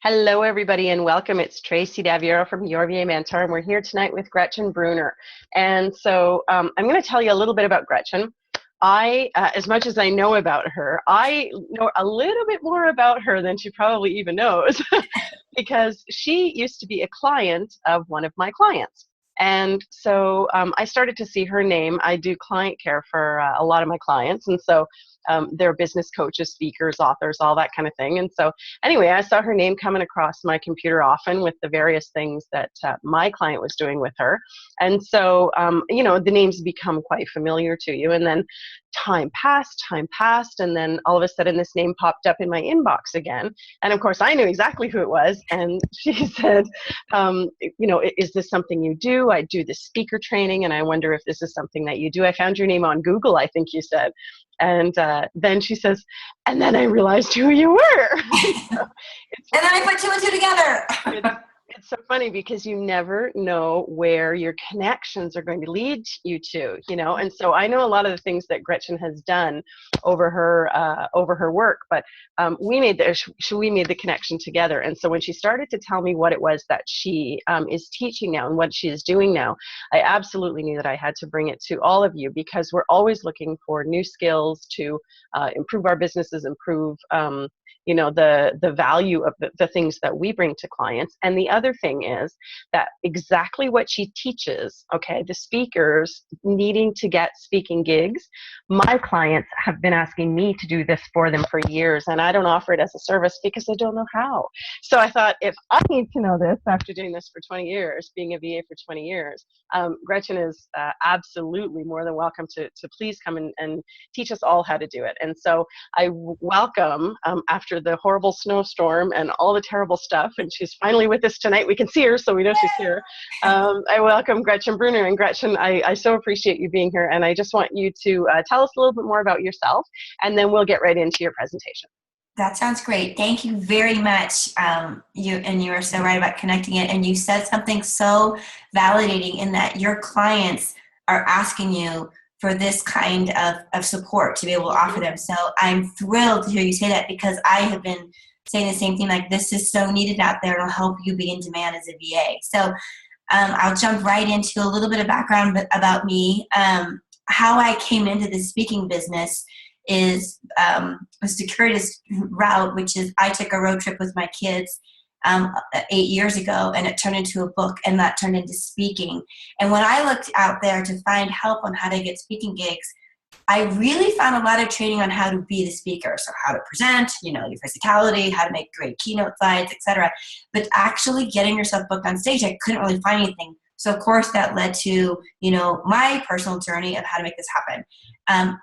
Hello, everybody, and welcome. It's Tracey from Your VA Mentor, and we're here tonight with Gretchen Breuner. And so I'm going to tell you a little bit about Gretchen. As much as I know about her, I know a little bit more about her than she probably even knows because she used to be a client of one of my clients. And so I started to see her name. I do client care for a lot of my clients. And so they're business coaches, speakers, authors, all that kind of thing. And so anyway, I saw her name coming across my computer often with the various things that my client was doing with her. And so, the names become quite familiar to you. And then time passed, and then all of a sudden this name popped up in my inbox again. And of course, I knew exactly who it was. And she said, is this something you do? I do this speaker training, and I wonder if this is something that you do. I found your name on Google, I think you said. And then she says, and then I realized who you were. And then I put two and two together. It's so funny because you never know where your connections are going to lead you to, and so I know a lot of the things that Gretchen has done over her work, but we made the connection together. And so when she started to tell me what it was that she is teaching now and what she is doing now, I absolutely knew that I had to bring it to all of you, because we're always looking for new skills to improve our businesses, improve the value of the things that we bring to clients. And the other thing is that exactly what she teaches, the speakers needing to get speaking gigs, my clients have been asking me to do this for them for years, and I don't offer it as a service because I don't know how. So I thought, if I need to know this after doing this for 20 years, being a VA for 20 years, Gretchen is absolutely more than welcome to please come and teach us all how to do it. And so I welcome, after the horrible snowstorm and all the terrible stuff, and she's finally with us tonight. We can see her, so we know she's here. I welcome Gretchen Breuner. And Gretchen, I so appreciate you being here, and I just want you to tell us a little bit more about yourself, and then we'll get right into your presentation. That sounds great. Thank you very much. You are so right about connecting it, and you said something so validating in that your clients are asking you for this kind of support to be able to offer them. So I'm thrilled to hear you say that, because I have been saying the same thing, like, this is so needed out there. It'll help you be in demand as a VA. So I'll jump right into a little bit of background about me. How I came into the speaking business is a circuitous route, which is I took a road trip with my kids 8 years ago, and it turned into a book, and that turned into speaking. And when I looked out there to find help on how to get speaking gigs, I really found a lot of training on how to be the speaker. So how to present, your physicality, how to make great keynote slides, etc. But actually getting yourself booked on stage, I couldn't really find anything. So of course that led to, my personal journey of how to make this happen.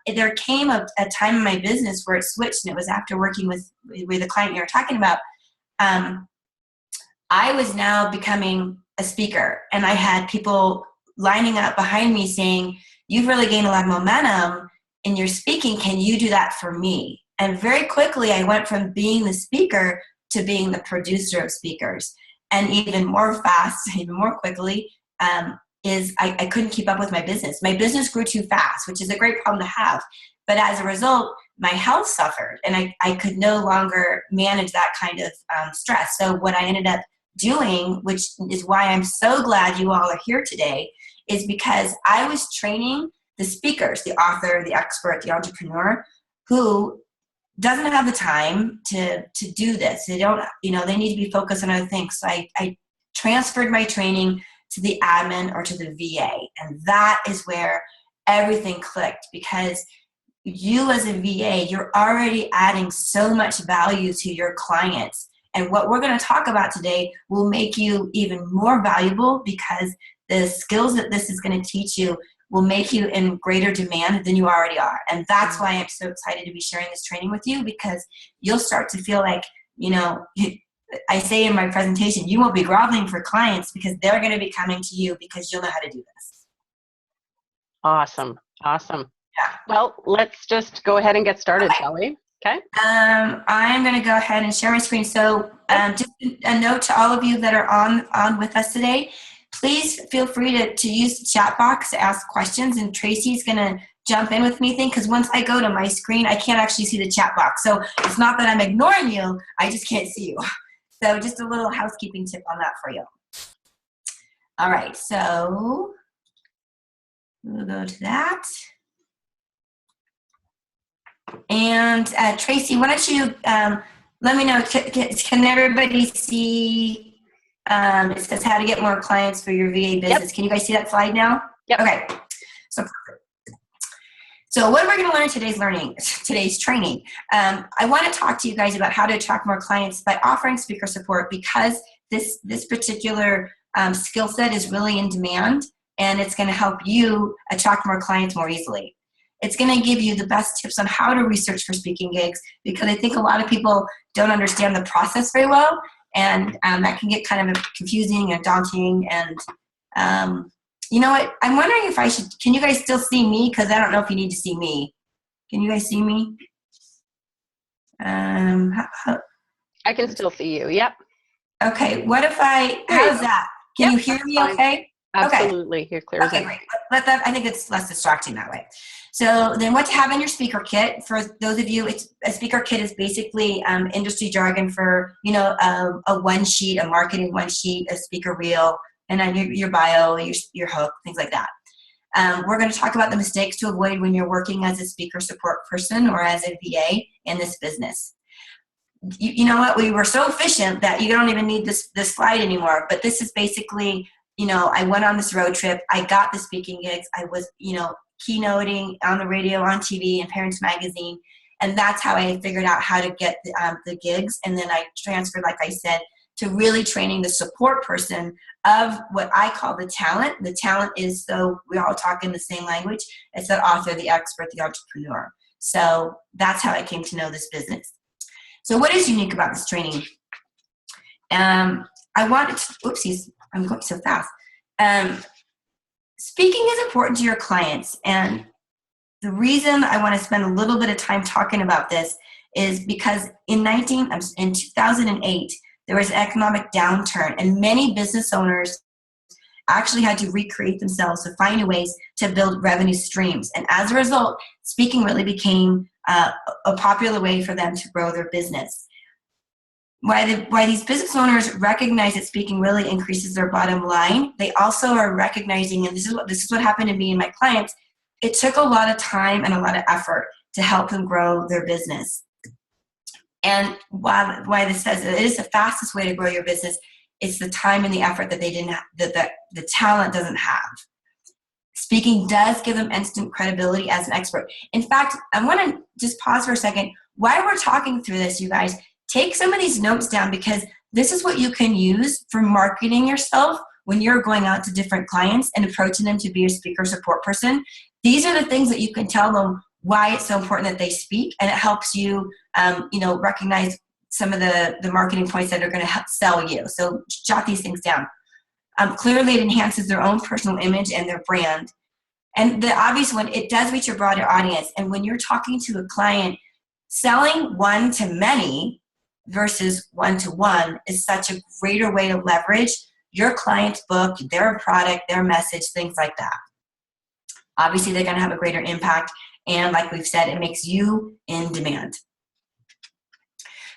There came a time in my business where it switched, and it was after working with the client you were talking about. I was now becoming a speaker, and I had people lining up behind me saying, "You've really gained a lot of momentum in your speaking. Can you do that for me?" And very quickly, I went from being the speaker to being the producer of speakers. And even more quickly, I couldn't keep up with my business. My business grew too fast, which is a great problem to have. But as a result, my health suffered, and I could no longer manage that kind of stress. So what I ended up doing, which is why I'm so glad you all are here today, is because I was training the speakers, the author, the expert, the entrepreneur, who doesn't have the time to do this. They don't, they need to be focused on other things. So I transferred my training to the admin or to the VA. And that is where everything clicked, because you as a VA, you're already adding so much value to your clients. And what we're going to talk about today will make you even more valuable, because the skills that this is going to teach you will make you in greater demand than you already are. And that's why I'm so excited to be sharing this training with you, because you'll start to feel like, I say in my presentation, you won't be groveling for clients, because they're going to be coming to you because you'll know how to do this. Awesome. Yeah. Well, let's just go ahead and get started, shall we? Okay. I'm going to go ahead and share my screen. So just a note to all of you that are on with us today, please feel free to use the chat box to ask questions, and Tracey's going to jump in with me, because once I go to my screen, I can't actually see the chat box. So it's not that I'm ignoring you, I just can't see you. So just a little housekeeping tip on that for you. All right, so we'll go to that. And Tracey, why don't you let me know, can everybody see, it says how to get more clients for your VA business. Yep. Can you guys see that slide now? Yep. Okay. So what we're going to learn today's training. I want to talk to you guys about how to attract more clients by offering speaker support, because this particular skill set is really in demand, and it's going to help you attract more clients more easily. It's going to give you the best tips on how to research for speaking gigs, because I think a lot of people don't understand the process very well, and that can get kind of confusing and daunting. And you know what? I'm wondering if I should, can you guys still see me? Because I don't know if you need to see me. Can you guys see me? I can still see you. Yep. Okay. What if how's that? Can you hear me okay? Absolutely. Okay. You're clear. Okay, great. I think it's less distracting that way. So then what to have in your speaker kit, for those of you, a speaker kit is basically industry jargon for, a one sheet, a marketing one sheet, a speaker reel, and then your bio, your hook, things like that. We're going to talk about the mistakes to avoid when you're working as a speaker support person or as a VA in this business. You know what? We were so efficient that you don't even need this slide anymore. But this is basically, I went on this road trip. I got the speaking gigs. I was, keynoting on the radio, on TV, and Parents Magazine. And that's how I figured out how to get the gigs. And then I transferred, like I said, to really training the support person of what I call the talent. The talent is, so we all talk in the same language. It's the author, the expert, the entrepreneur. So that's how I came to know this business. So what is unique about this training? I wanted to, oopsies, I'm going so fast. Speaking is important to your clients. And the reason I want to spend a little bit of time talking about this is because in 2008, there was an economic downturn, and many business owners actually had to recreate themselves to find ways to build revenue streams. And as a result, speaking really became a popular way for them to grow their business. Why these business owners recognize that speaking really increases their bottom line, they also are recognizing, and this is what happened to me and my clients, it took a lot of time and a lot of effort to help them grow their business. And why this says it is the fastest way to grow your business, it's the time and the effort that they didn't have, that the talent doesn't have. Speaking does give them instant credibility as an expert. In fact, I want to just pause for a second. While we're talking through this, you guys, take some of these notes down, because this is what you can use for marketing yourself when you're going out to different clients and approaching them to be a speaker support person. These are the things that you can tell them why it's so important that they speak, and it helps you, recognize some of the marketing points that are going to help sell you. So jot these things down. Clearly, it enhances their own personal image and their brand. And the obvious one, it does reach a broader audience. And when you're talking to a client, selling one to many versus one to one is such a greater way to leverage your client's book, their product, their message, things like that. Obviously, they're going to have a greater impact. And like we've said, it makes you in demand.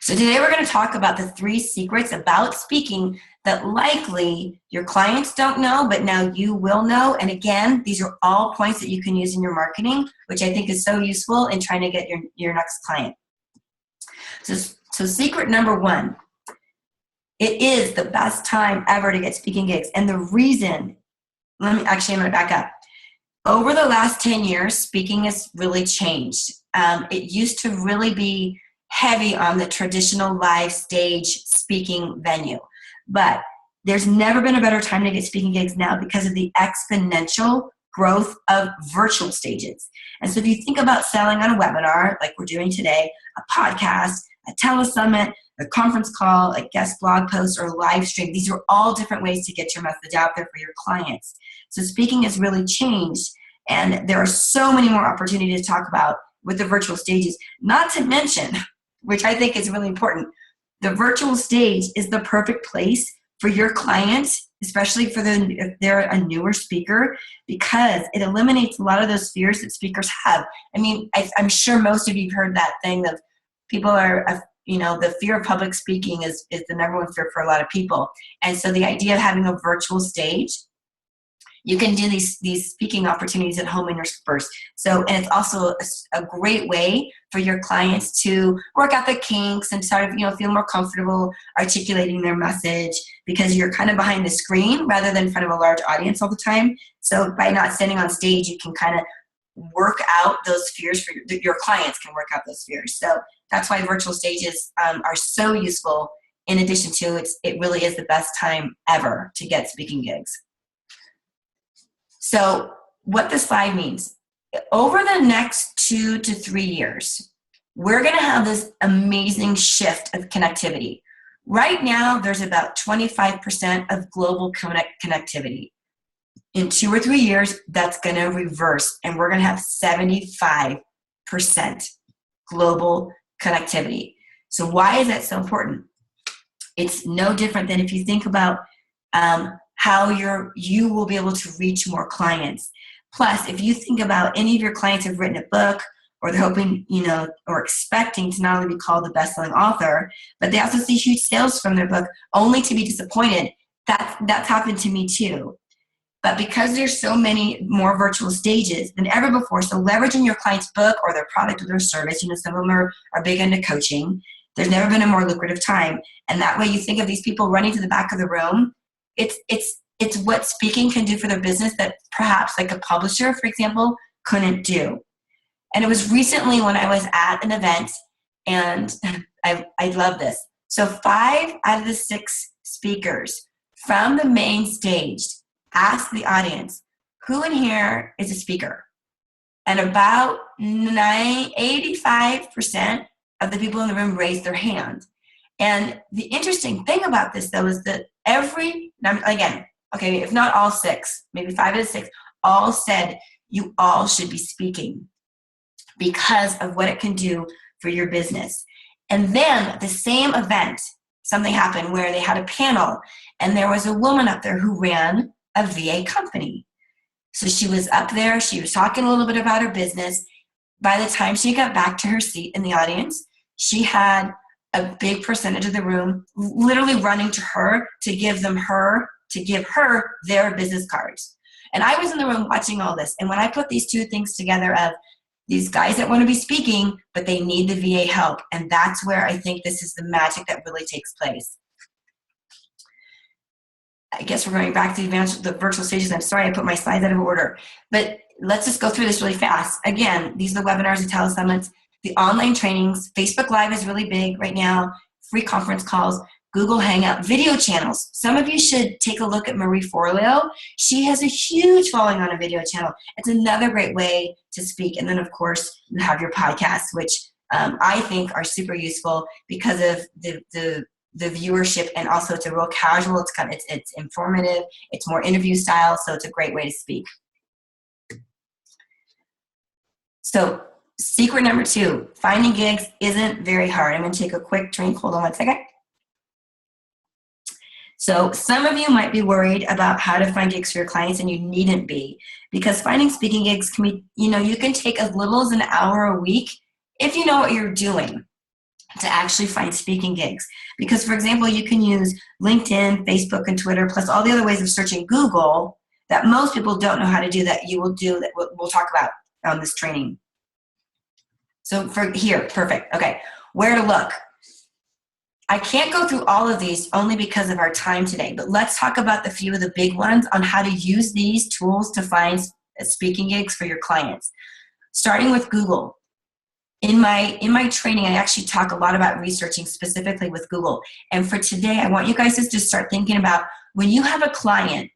So today we're going to talk about the 3 secrets about speaking that likely your clients don't know, but now you will know. And again, these are all points that you can use in your marketing, which I think is so useful in trying to get your next client. So secret number 1, it is the best time ever to get speaking gigs. And the reason, I'm going to back up. Over the last 10 years, speaking has really changed. It used to really be heavy on the traditional live stage speaking venue. But there's never been a better time to get speaking gigs now because of the exponential growth of virtual stages. And so if you think about selling on a webinar, like we're doing today, a podcast, a telesummit, a conference call, a guest blog post, or a live stream, these are all different ways to get your message out there for your clients. So speaking has really changed, and there are so many more opportunities to talk about with the virtual stages, not to mention, which I think is really important, the virtual stage is the perfect place for your clients, especially if they're a newer speaker, because it eliminates a lot of those fears that speakers have. I mean, I'm sure most of you have heard that thing of, People are, the fear of public speaking is the number one fear for a lot of people. And so the idea of having a virtual stage, you can do these speaking opportunities at home in your first. So, and it's also a great way for your clients to work out the kinks and sort of, feel more comfortable articulating their message, because you're kind of behind the screen rather than in front of a large audience all the time. So by not standing on stage, you can kind of work out those fears for your clients can work out those fears. So that's why virtual stages are so useful. In addition to it really is the best time ever to get speaking gigs. So what this slide means, over the next 2 to 3 years, we're going to have this amazing shift of connectivity. Right now, there's about 25% of global connectivity. In 2 or 3 years, that's going to reverse, and we're going to have 75% global connectivity. So why is that so important? It's no different than if you think about how you will be able to reach more clients. Plus, if you think about any of your clients have written a book, or they're hoping, or expecting to not only be called the best-selling author, but they also see huge sales from their book, only to be disappointed. That's happened to me too. But because there's so many more virtual stages than ever before, so leveraging your client's book or their product or their service, some of them are big into coaching. There's never been a more lucrative time. And that way you think of these people running to the back of the room. It's what speaking can do for their business that perhaps like a publisher, for example, couldn't do. And it was recently when I was at an event, and I love this. So 5 out of the 6 speakers from the main stage asked the audience, who in here is a speaker? And about 85% of the people in the room raised their hand. And the interesting thing about this, though, is that if not all 6, maybe 5 out of 6, all said you all should be speaking because of what it can do for your business. And then at the same event, something happened where they had a panel, and there was a woman up there who ran a VA company. So she was up there, she was talking a little bit about her business. By the time she got back to her seat in the audience, she had a big percentage of the room literally running to her to give her their business cards. And I was in the room watching all this. And when I put these two things together of these guys that want to be speaking, but they need the VA help, and that's where I think this is the magic that really takes place. I guess we're going back to the virtual stages. I'm sorry I put my slides out of order, but let's just go through this really fast. Again, these are the webinars, the telesummits, the online trainings. Facebook Live is really big right now, free conference calls, Google Hangout, video channels. Some of you should take a look at Marie Forleo. She has a huge following on a video channel. It's another great way to speak. And then, of course, you have your podcasts, which I think are super useful because of the viewership, and also it's a real casual, it's informative, it's more interview style, so it's a great way to speak. So secret number 2, finding gigs isn't very hard. I'm going to take a quick drink. Hold on one second. So some of you might be worried about how to find gigs for your clients, and you needn't be, because finding speaking gigs can be, you can take as little as an hour a week if you know what you're doing to actually find speaking gigs. Because, for example, you can use LinkedIn, Facebook, and Twitter, plus all the other ways of searching Google that most people don't know how to do, that you will do, that we'll talk about on this training. So for here, perfect. Okay, where to look? I can't go through all of these only because of our time today, but let's talk about the few of the big ones on how to use these tools to find speaking gigs for your clients. Starting with Google. In my training, I actually talk a lot about researching specifically with Google. And for today, I want you guys to just start thinking about when you have a client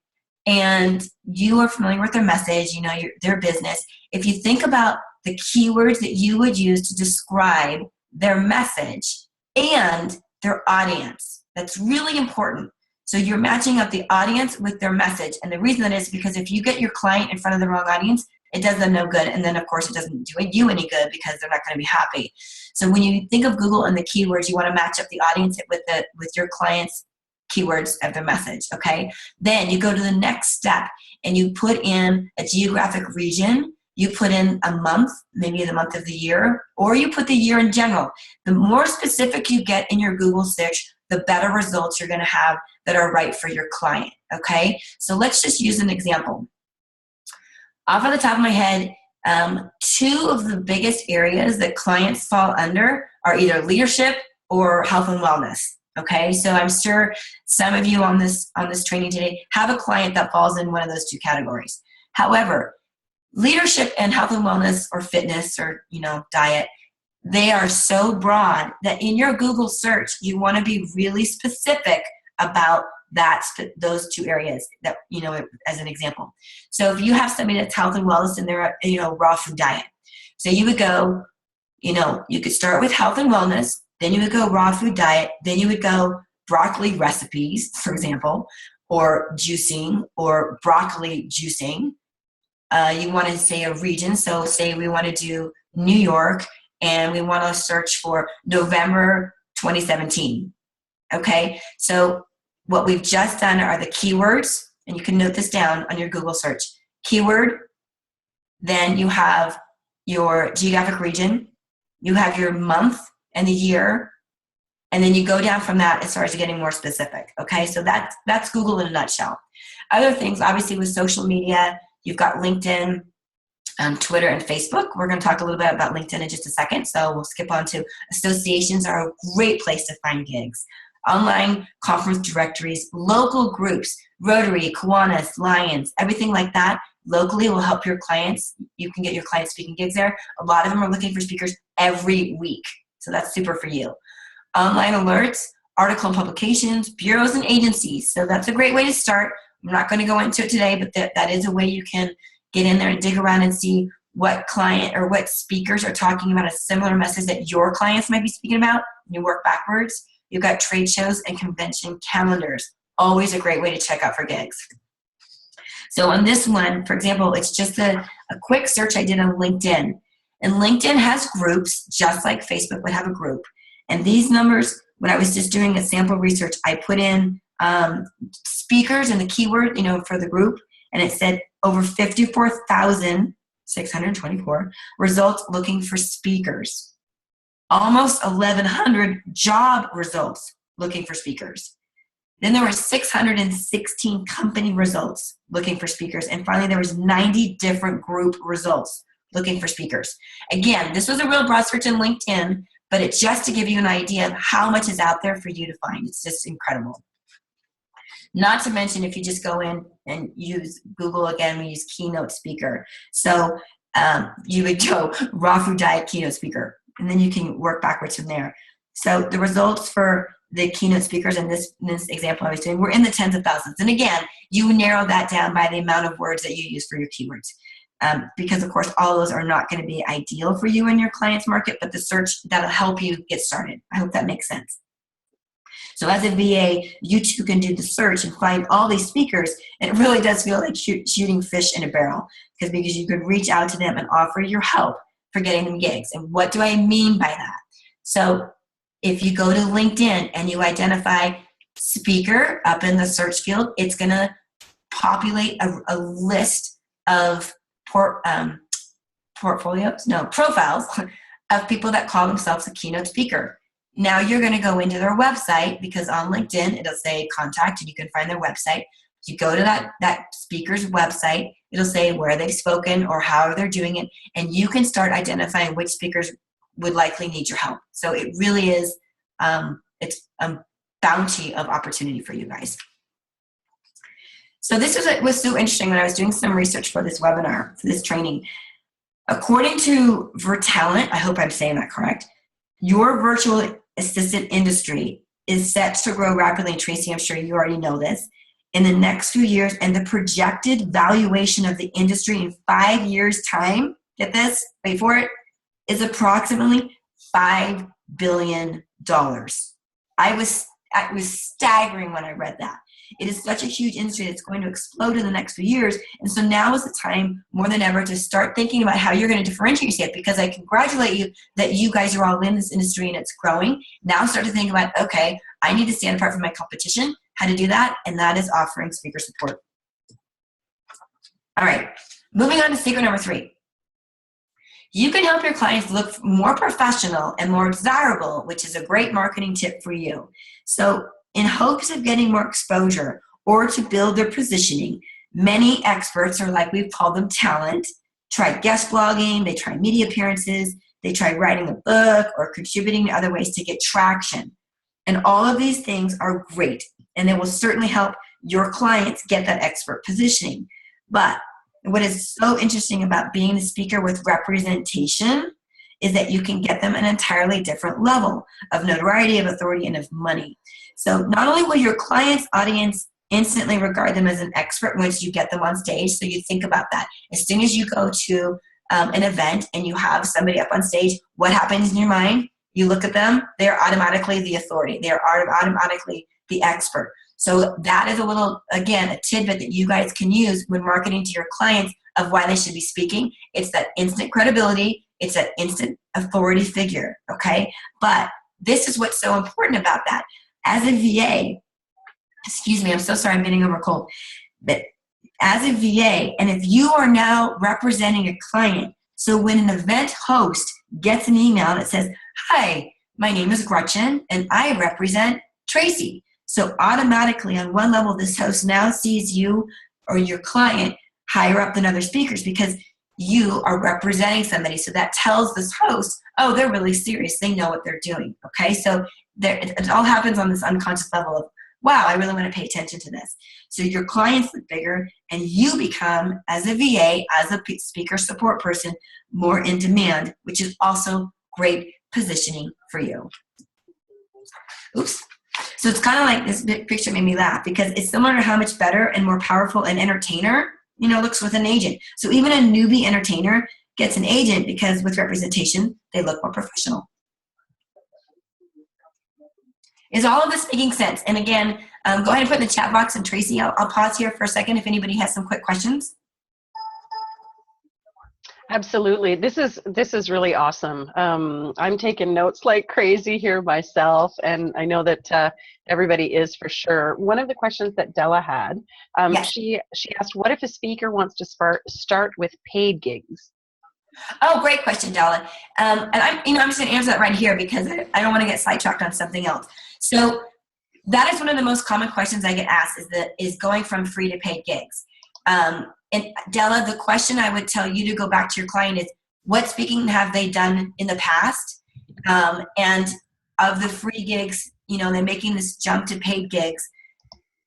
and you are familiar with their message, their business, if you think about the keywords that you would use to describe their message and their audience. That's really important. So you're matching up the audience with their message. And the reason that is because if you get your client in front of the wrong audience, it does them no good. And then, of course, it doesn't do you any good because they're not going to be happy. So when you think of Google and the keywords, you want to match up the audience with your client's keywords of their message, okay? Then you go to the next step and you put in a geographic region you put in a month, maybe the month of the year, or you put the year in general. The more specific you get in your Google search, the better results you're going to have that are right for your client, okay? So let's just use an example. Off of the top of my head, two of the biggest areas that clients fall under are either leadership or health and wellness. Okay, so I'm sure some of you on this training today have a client that falls in one of those two categories. However, leadership and health and wellness or fitness or diet, they are so broad that in your Google search you want to be really specific about those two areas that as an example. So if you have somebody that's health and wellness and they're raw food diet, so you would go, you could start with health and wellness, then you would go raw food diet, then you would go broccoli recipes, for example, or juicing or broccoli juicing. You want to say a region, so say we want to do New York and we want to search for November 2017. Okay, so what we've just done are the keywords, and you can note this down on your Google search. Keyword, then you have your geographic region, you have your month and the year, and then you go down from that as far as getting more specific. Okay, so that's Google in a nutshell. Other things, obviously with social media, you've got LinkedIn, Twitter, and Facebook. We're going to talk a little bit about LinkedIn in just a second, so we'll skip on to associations are a great place to find gigs. Online conference directories, local groups, Rotary, Kiwanis, Lions, everything like that locally will help your clients. You can get your clients speaking gigs there. A lot of them are looking for speakers every week, so that's super for you. Online alerts, article and publications, bureaus and agencies. So that's a great way to start. I'm not going to go into it today, but that is a way you can get in there and dig around and see what client or what speakers are talking about a similar message that your clients might be speaking about. And you work backwards. You've got trade shows and convention calendars. Always a great way to check out for gigs. So on this one, for example, it's just a quick search I did on LinkedIn. And LinkedIn has groups, just like Facebook would have a group. And these numbers, when I was just doing a sample research, I put in speakers and the keyword, for the group, and it said over 54,624 results looking for speakers. Almost 1,100 job results looking for speakers. Then there were 616 company results looking for speakers. And finally, there was 90 different group results looking for speakers. Again, this was a real broad search in LinkedIn, but it's just to give you an idea of how much is out there for you to find. It's just incredible. Not to mention if you just go in and use Google again, we use keynote speaker. So you would go raw food diet keynote speaker, and then you can work backwards from there. So the results for the keynote speakers in this example I was doing were in the tens of thousands. And again, you narrow that down by the amount of words that you use for your keywords. Because of course, all those are not going to be ideal for you in your client's market, but the search, that'll help you get started. I hope that makes sense. So as a VA, you too can do the search and find all these speakers, and it really does feel like shooting fish in a barrel, because you can reach out to them and offer your help for getting them gigs. And what do I mean by that? So if you go to LinkedIn and you identify speaker up in the search field, it's going to populate a list of profiles of people that call themselves a keynote speaker. Now you're going to go into their website, because on LinkedIn it'll say contact and you can find their website. You go to that speaker's website, it'll say where they've spoken or how they're doing it, and you can start identifying which speakers would likely need your help. So it really is, it's a bounty of opportunity for you guys. So this was so interesting when I was doing some research for this webinar, for this training. According to Vertalent, I hope I'm saying that correct, your virtual assistant industry is set to grow rapidly. And Tracey, I'm sure you already know this, in the next few years, and the projected valuation of the industry in 5 years' time, get this, wait for it, is approximately $5 billion. It was staggering when I read that. It is such a huge industry that's going to explode in the next few years. And so now is the time more than ever to start thinking about how you're going to differentiate yourself, because I congratulate you that you guys are all in this industry and it's growing. Now start to think about, okay, I need to stand apart from my competition. How to do that? And that is offering speaker support. All right, moving on to secret number 3. You can help your clients look more professional and more desirable, which is a great marketing tip for you. So in hopes of getting more exposure or to build their positioning, many experts, or like we've called them talent, try guest blogging, they try media appearances, they try writing a book or contributing in other ways to get traction. And all of these things are great, and they will certainly help your clients get that expert positioning. But what is so interesting about being a speaker with representation is that you can get them an entirely different level of notoriety, of authority, and of money. So not only will your client's audience instantly regard them as an expert once you get them on stage, so you think about that. As soon as you go to an event and you have somebody up on stage, what happens in your mind? You look at them, they're automatically the authority. They're automatically the expert. So that is a little, again, a tidbit that you guys can use when marketing to your clients of why they should be speaking. It's that instant credibility. It's that instant authority figure, okay? But this is what's so important about that. As a VA, excuse me, I'm so sorry, I'm getting over a cold. But as a VA, and if you are now representing a client, so when an event host gets an email that says, hi, my name is Gretchen, and I represent Tracey. So automatically on one level, this host now sees you or your client higher up than other speakers because you are representing somebody. So that tells this host, oh, they're really serious. They know what they're doing. Okay, so it all happens on this unconscious level of, wow, I really want to pay attention to this. So your clients look bigger and you become, as a VA, as a speaker support person, more in demand, which is also great positioning for you. Oops. So it's kind of like this picture made me laugh because it's similar to how much better and more powerful an entertainer, looks with an agent. So even a newbie entertainer gets an agent because with representation, they look more professional. Is all of this making sense? And again, go ahead and put in the chat box, and Tracey, I'll pause here for a second if anybody has some quick questions. Absolutely. This is really awesome. I'm taking notes like crazy here myself, and I know that everybody is for sure. One of the questions that Della had, Yes. she asked, what if a speaker wants to start with paid gigs? Oh, great question, Della. And I'm just going to answer that right here because I don't want to get sidetracked on something else. So that is one of the most common questions I get asked is going from free to paid gigs. And Della, the question I would tell you to go back to your client is, what speaking have they done in the past? And of the free gigs, they're making this jump to paid gigs.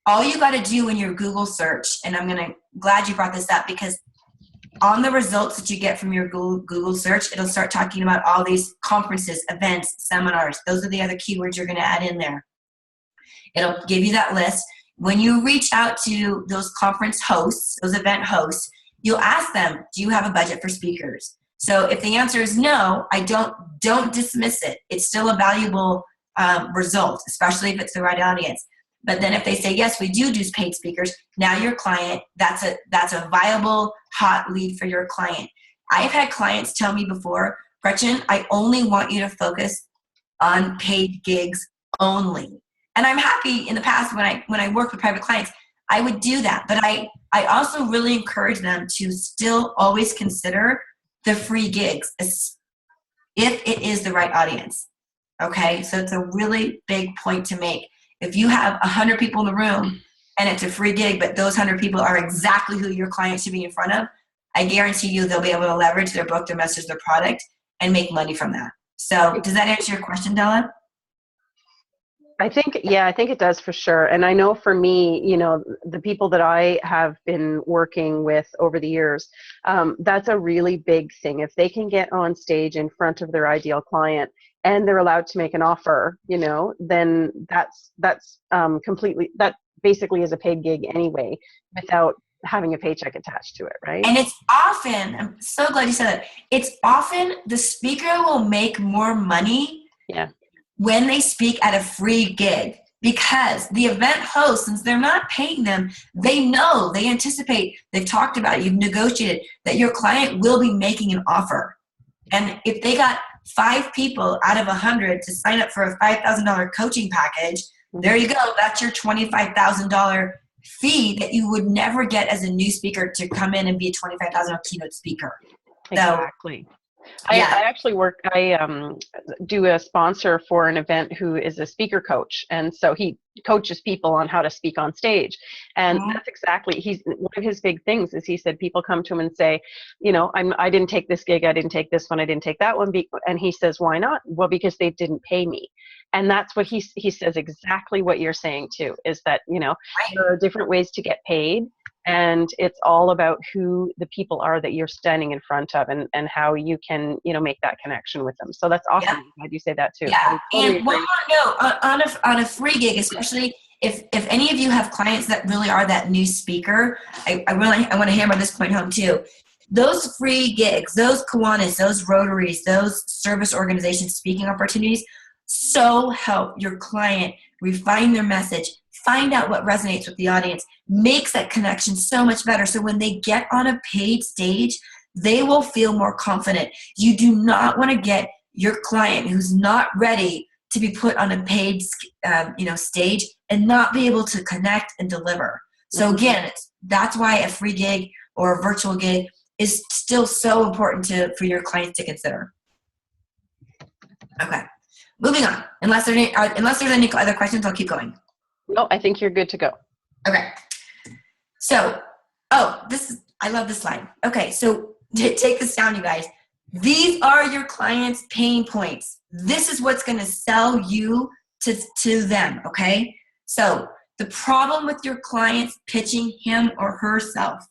All you got to do in your Google search, and glad you brought this up because on the results that you get from your Google search, it'll start talking about all these conferences, events, seminars. Those are the other keywords you're going to add in there. It'll give you that list. When you reach out to those conference hosts, those event hosts, you'll ask them, do you have a budget for speakers? So if the answer is no, don't dismiss it. It's still a valuable result, especially if it's the right audience. But then if they say, yes, we do paid speakers, now your client, that's a viable hot lead for your client. I've had clients tell me before, Gretchen, I only want you to focus on paid gigs only. And I'm happy in the past when I work with private clients, I would do that. But I also really encourage them to still always consider the free gigs if it is the right audience. Okay, so it's a really big point to make. If you have 100 people in the room and it's a free gig, but those 100 people are exactly who your client should be in front of, I guarantee you they'll be able to leverage their book, their message, their product, and make money from that. So does that answer your question, Della? I think it does for sure. And I know for me, the people that I have been working with over the years, that's a really big thing. If they can get on stage in front of their ideal client and they're allowed to make an offer, then that's completely, that basically is a paid gig anyway, without having a paycheck attached to it, right? And it's often, I'm so glad you said that, it's often the speaker will make more money when they speak at a free gig, because the event host, since they're not paying them, they know, they anticipate, they've talked about it, you've negotiated that your client will be making an offer. And if they got 5 people out of 100 to sign up for a $5,000 coaching package, there you go, that's your $25,000 fee that you would never get as a new speaker to come in and be a $25,000 keynote speaker. Exactly. Yeah. I actually work, do a sponsor for an event who is a speaker coach. And so he coaches people on how to speak on stage. And Mhm. that's exactly, one of his big things is he said, people come to him and say, I didn't take this gig. I didn't take this one. I didn't take that one. And he says, why not? Well, because they didn't pay me. And that's what he says exactly what you're saying too, is that, Right. there are different ways to get paid. And it's all about who the people are that you're standing in front of, and how you can, make that connection with them. So that's Yeah. awesome. I'm glad you say that too. Yeah. I totally And one agree. more note on a free gig, especially if any of you have clients that really are that new speaker, I want to hammer this point home too. Those free gigs, those Kiwanis, those Rotaries, those service organization speaking opportunities so help your client refine their message, find out what resonates with the audience, makes that connection so much better. So when they get on a paid stage, they will feel more confident. You do not want to get your client who's not ready to be put on a paid stage and not be able to connect and deliver. So again, that's why a free gig or a virtual gig is still so important for your clients to consider. Okay, moving on. Unless there's any other questions, I'll keep going. No, I think you're good to go. Okay. So, I love this slide. Okay, so take this down, you guys. These are your clients' pain points. This is what's going to sell you to them, okay? So the problem with your clients pitching him or herself,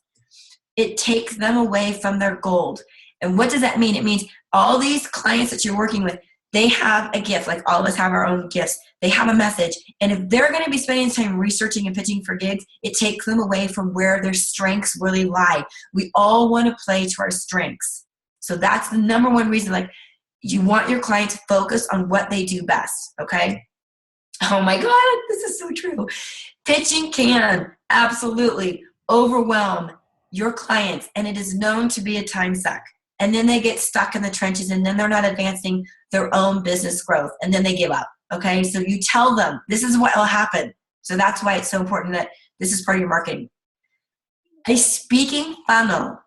it takes them away from their gold. And what does that mean? It means all these clients that you're working with, they have a gift, like all of us have our own gifts. They have a message. And if they're going to be spending time researching and pitching for gigs, it takes them away from where their strengths really lie. We all want to play to our strengths. So that's the number one reason, like, you want your client to focus on what they do best, okay? Oh my God, this is so true. Pitching can absolutely overwhelm your clients, and it is known to be a time suck. And then they get stuck in the trenches, and then they're not advancing their own business growth, and then they give up, okay? So you tell them, this is what will happen. So that's why it's so important that this is part of your marketing. A speaking funnel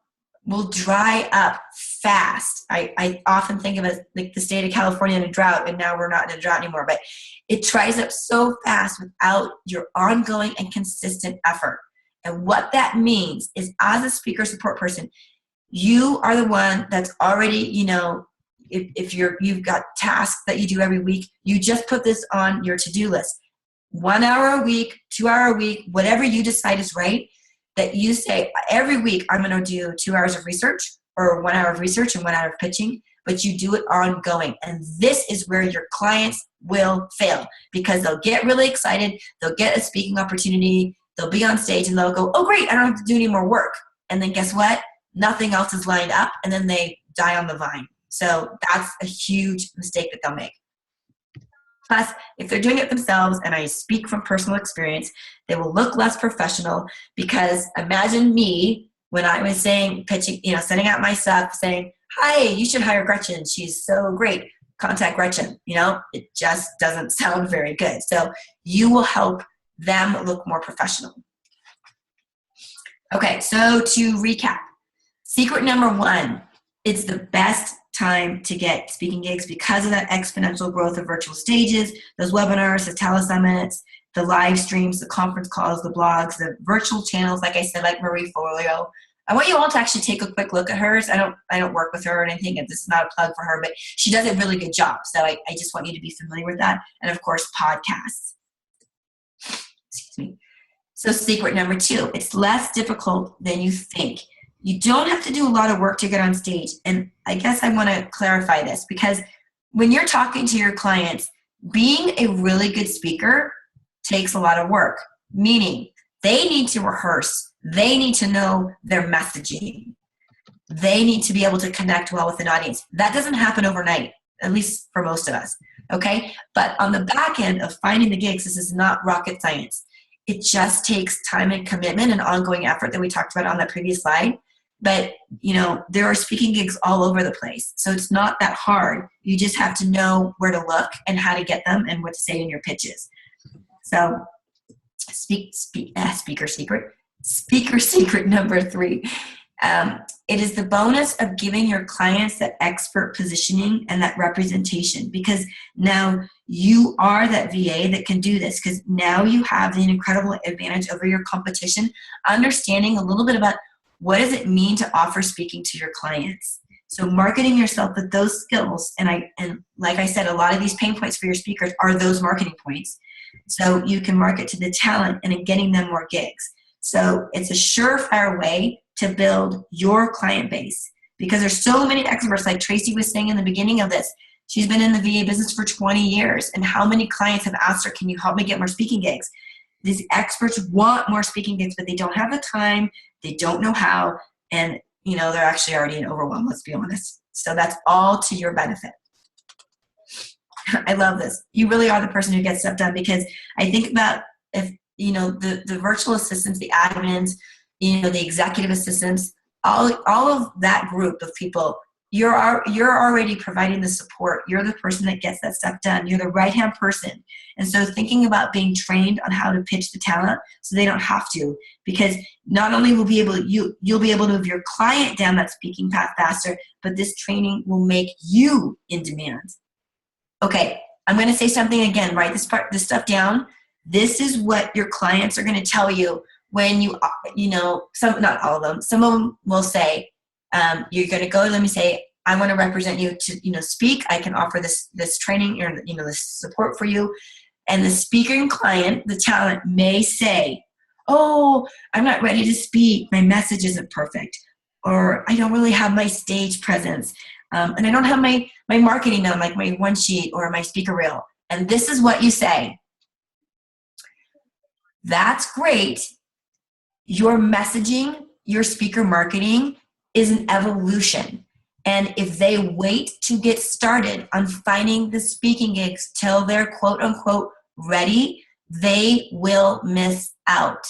will dry up fast. I often think of it like the state of California in a drought, and now we're not in a drought anymore, but it dries up so fast without your ongoing and consistent effort. And what that means is, as a speaker support person, you are the one that's already, if you've got tasks that you do every week, you just put this on your to-do list. 1 hour a week, 2 hour a week, whatever you decide is right, that you say, every week I'm going to do 2 hours of research, or 1 hour of research and 1 hour of pitching, but you do it ongoing. And this is where your clients will fail, because they'll get really excited, they'll get a speaking opportunity, they'll be on stage, and they'll go, oh great, I don't have to do any more work. And then guess what? Nothing else is lined up, and then they die on the vine. So that's a huge mistake that they'll make. Plus, if they're doing it themselves, and I speak from personal experience, they will look less professional, because imagine me when I was pitching, sending out my stuff saying, hi, you should hire Gretchen. She's so great. Contact Gretchen. It just doesn't sound very good. So you will help them look more professional. Okay, so to recap, secret number 1, it's the best time to get speaking gigs because of that exponential growth of virtual stages, those webinars, the telesummits, the live streams, the conference calls, the blogs, the virtual channels, like I said, like Marie Forleo. I want you all to actually take a quick look at hers. I don't work with her or anything, and this is not a plug for her, but she does a really good job. So I just want you to be familiar with that. And of course, podcasts. Excuse me. So secret number 2, it's less difficult than you think. You don't have to do a lot of work to get on stage. And I guess I want to clarify this, because when you're talking to your clients, being a really good speaker takes a lot of work, meaning they need to rehearse. They need to know their messaging. They need to be able to connect well with an audience. That doesn't happen overnight, at least for most of us, okay? But on the back end of finding the gigs, this is not rocket science. It just takes time and commitment and ongoing effort that we talked about on that previous slide. But, there are speaking gigs all over the place. So it's not that hard. You just have to know where to look and how to get them and what to say in your pitches. So speaker secret number 3 It is the bonus of giving your clients that expert positioning and that representation, because now you are that VA that can do this, because now you have the incredible advantage over your competition, understanding a little bit about what does it mean to offer speaking to your clients. So marketing yourself with those skills, and like I said, a lot of these pain points for your speakers are those marketing points. So you can market to the talent and in getting them more gigs. So it's a surefire way to build your client base, because there's so many experts, like Tracey was saying in the beginning of this. She's been in the VA business for 20 years, and how many clients have asked her, can you help me get more speaking gigs? These experts want more speaking gigs, but they don't have the time, they don't know how, and they're actually already in overwhelm, let's be honest. So that's all to your benefit. I love this. You really are the person who gets stuff done, because I think about if, the virtual assistants, the admins, the executive assistants, all of that group of people, you're already providing the support. You're the person that gets that stuff done. You're the right-hand person. And so thinking about being trained on how to pitch the talent so they don't have to, because not only will you'll be able to move your client down that speaking path faster, but this training will make you in demand. Okay, I'm going to say something again. Write this stuff down. This is what your clients are going to tell you when not all of them. Some of them will say, you're going to go, let me say, I want to represent you to, speak. I can offer this training or, this support for you. And the speaking client, the talent, may say, oh, I'm not ready to speak. My message isn't perfect. Or I don't really have my stage presence. And I don't have my marketing done, like my one sheet or my speaker reel. And this is what you say. That's great. Your messaging, your speaker marketing is an evolution. And if they wait to get started on finding the speaking gigs till they're quote unquote ready, they will miss out.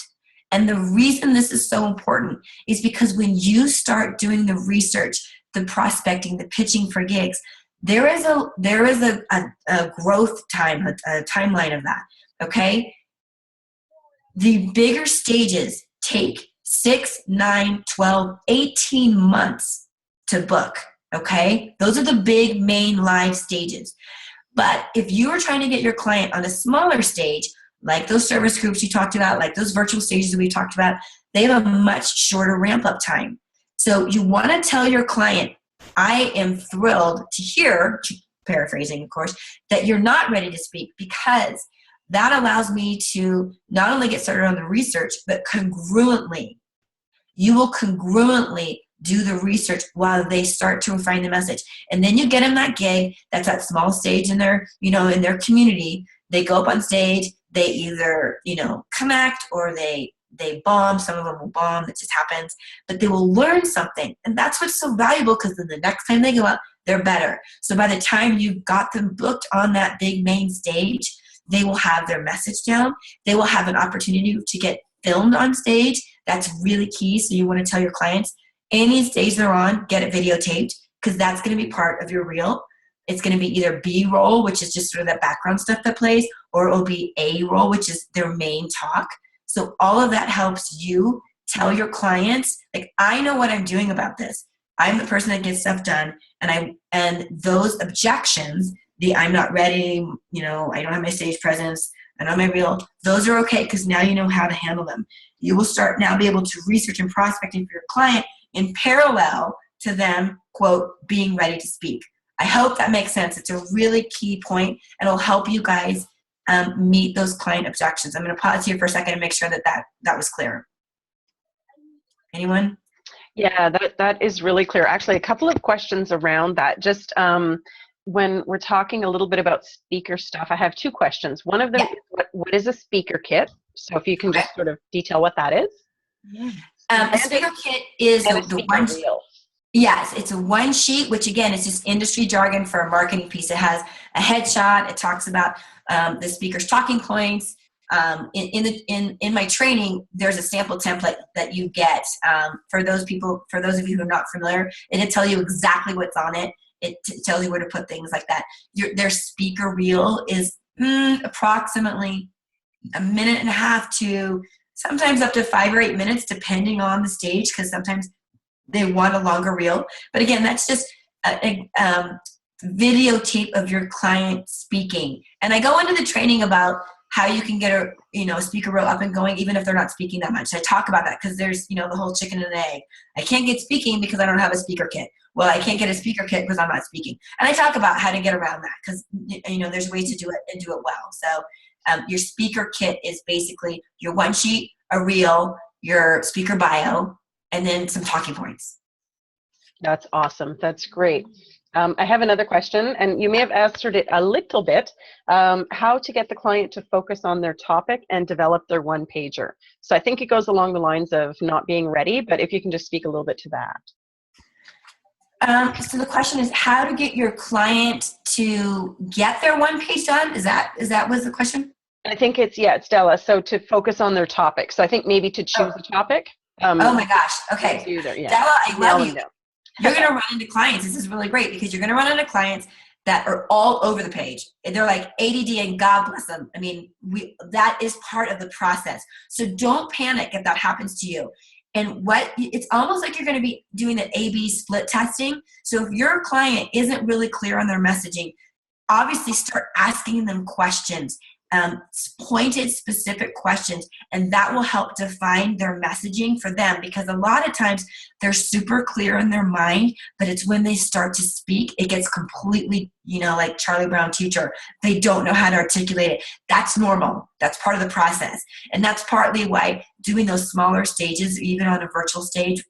And the reason this is so important is because when you start doing the research, the prospecting, the pitching for gigs, there is a growth time, a timeline of that, okay? The bigger stages take 6, 9, 12, 18 months to book, okay? Those are the big main live stages. But if you are trying to get your client on a smaller stage, like those service groups you talked about, like those virtual stages that we talked about, they have a much shorter ramp-up time. So you want to tell your client, I am thrilled to hear, paraphrasing of course, that you're not ready to speak, because that allows me to not only get started on the research, but congruently. You will congruently do the research while they start to refine the message. And then you get them that gig, that's that small stage in their, in their community. They go up on stage, they either, connect or they bomb. Some of them will bomb, that just happens. But they will learn something. And that's what's so valuable, because then the next time they go out, they're better. So by the time you've got them booked on that big main stage, they will have their message down. They will have an opportunity to get filmed on stage. That's really key. So you want to tell your clients, any stage they're on, get it videotaped, because that's going to be part of your reel. It's going to be either B-roll, which is just sort of that background stuff that plays, or it will be A-roll, which is their main talk. So all of that helps you tell your clients, like, I know what I'm doing about this. I'm the person that gets stuff done. And those objections, the I'm not ready, I don't have my stage presence, I don't have my reel, those are okay, because now you know how to handle them. You will start now be able to research and prospecting for your client in parallel to them, quote, being ready to speak. I hope that makes sense. It's a really key point, and it'll help you guys meet those client objections. I'm going to pause here for a second and make sure that was clear. Anyone? Yeah, that is really clear. Actually, a couple of questions around that. Just when we're talking a little bit about speaker stuff, I have two questions. One of them is what is a speaker kit? So if you can just sort of detail what that is. A speaker kit is the one reel. Yes, it's a one sheet, which again is just industry jargon for a marketing piece. It has a headshot. It talks about the speaker's talking points. In my training, there's a sample template that you get for those of you who are not familiar. It'll tell you exactly what's on it. It tells you where to put things like that. Their speaker reel is approximately a minute and a half to sometimes up to 5 or 8 minutes, depending on the stage, because sometimes they want a longer reel. But again, that's just a videotape of your client speaking. And I go into the training about how you can get a speaker reel up and going even if they're not speaking that much. I talk about that because there's the whole chicken and egg. I can't get speaking because I don't have a speaker kit. Well, I can't get a speaker kit because I'm not speaking. And I talk about how to get around that because there's ways to do it and do it well. So your speaker kit is basically your one sheet, a reel, your speaker bio, and then some talking points. That's awesome. That's great. I have another question, and you may have answered it a little bit. How to get the client to focus on their topic and develop their one-pager. So I think it goes along the lines of not being ready, but if you can just speak a little bit to that. So the question is how to get your client to get their one page done. Is that was the question? I think it's Stella. So to focus on their topic. So I think maybe to choose a topic. Oh my gosh. Okay. Stella, I love you. You're going to run into clients. This is really great because you're going to run into clients that are all over the page. They're like ADD, and God bless them. I mean, that is part of the process. So don't panic if that happens to you. And it's almost like you're going to be doing the A/B split testing. So if your client isn't really clear on their messaging, obviously start asking them questions, pointed, specific questions, and that will help define their messaging for them because a lot of times they're super clear in their mind, but it's when they start to speak, it gets completely, like Charlie Brown teacher. They don't know how to articulate it. That's normal. That's part of the process. And that's partly why doing those smaller stages, even on a virtual stage,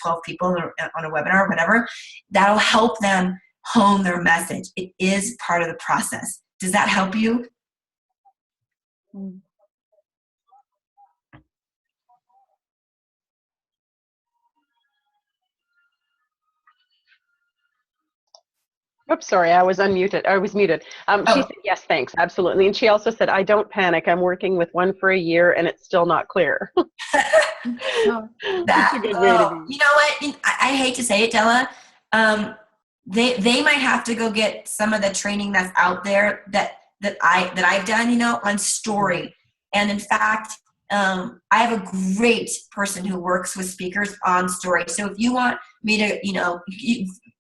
12 people on a webinar or whatever, that'll help them hone their message. It is part of the process. Does that help you? Oops, sorry, I was unmuted. I was muted. She said, yes, thanks, absolutely. And she also said, I don't panic. I'm working with one for a year and it's still not clear. That's a good way to be. You know what? I hate to say it, Della. They might have to go get some of the training that's out there that I've done, on story. And in fact, I have a great person who works with speakers on story. So if you want me to,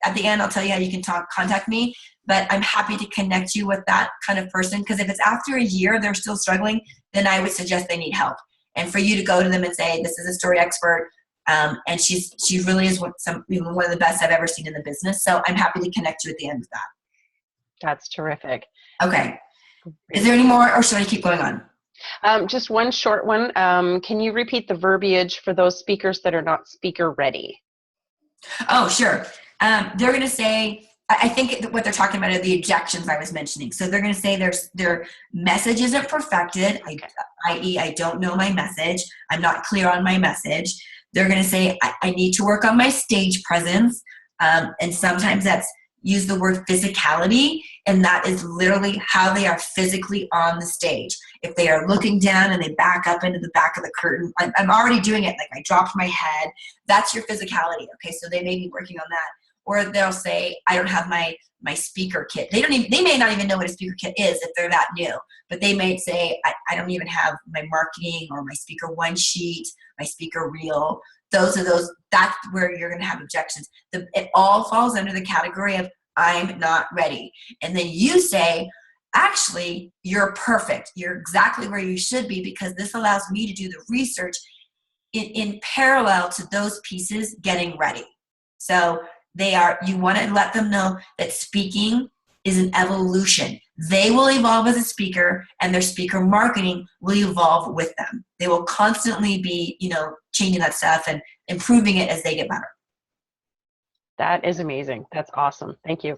at the end, I'll tell you how you can contact me, but I'm happy to connect you with that kind of person. Because if it's after a year, they're still struggling, then I would suggest they need help. And for you to go to them and say, this is a story expert. And she really is one of the best I've ever seen in the business. So I'm happy to connect you at the end of that. That's terrific. Okay. Is there any more, or should I keep going on? Just one short one. Can you repeat the verbiage for those speakers that are not speaker ready? Oh, sure. They're going to say, I think what they're talking about are the objections I was mentioning. So they're going to say their message isn't perfected, i.e. I don't know my message. I'm not clear on my message. They're going to say, I need to work on my stage presence. And sometimes that's use the word physicality, and that is literally how they are physically on the stage. If they are looking down and they back up into the back of the curtain, I'm already doing it, like I dropped my head. That's your physicality. Okay, so they may be working on that. Or they'll say, I don't have my speaker kit. They may not even know what a speaker kit is if they're that new, but they may say, I don't even have my marketing or my speaker one sheet, my speaker reel. That's where you're going to have objections. It all falls under the category of I'm not ready. And then you say, actually, you're perfect. You're exactly where you should be because this allows me to do the research in parallel to those pieces getting ready. So you want to let them know that speaking is an evolution. They will evolve as a speaker and their speaker marketing will evolve with them. They will constantly be, changing that stuff and improving it as they get better. That is amazing. That's awesome. Thank you.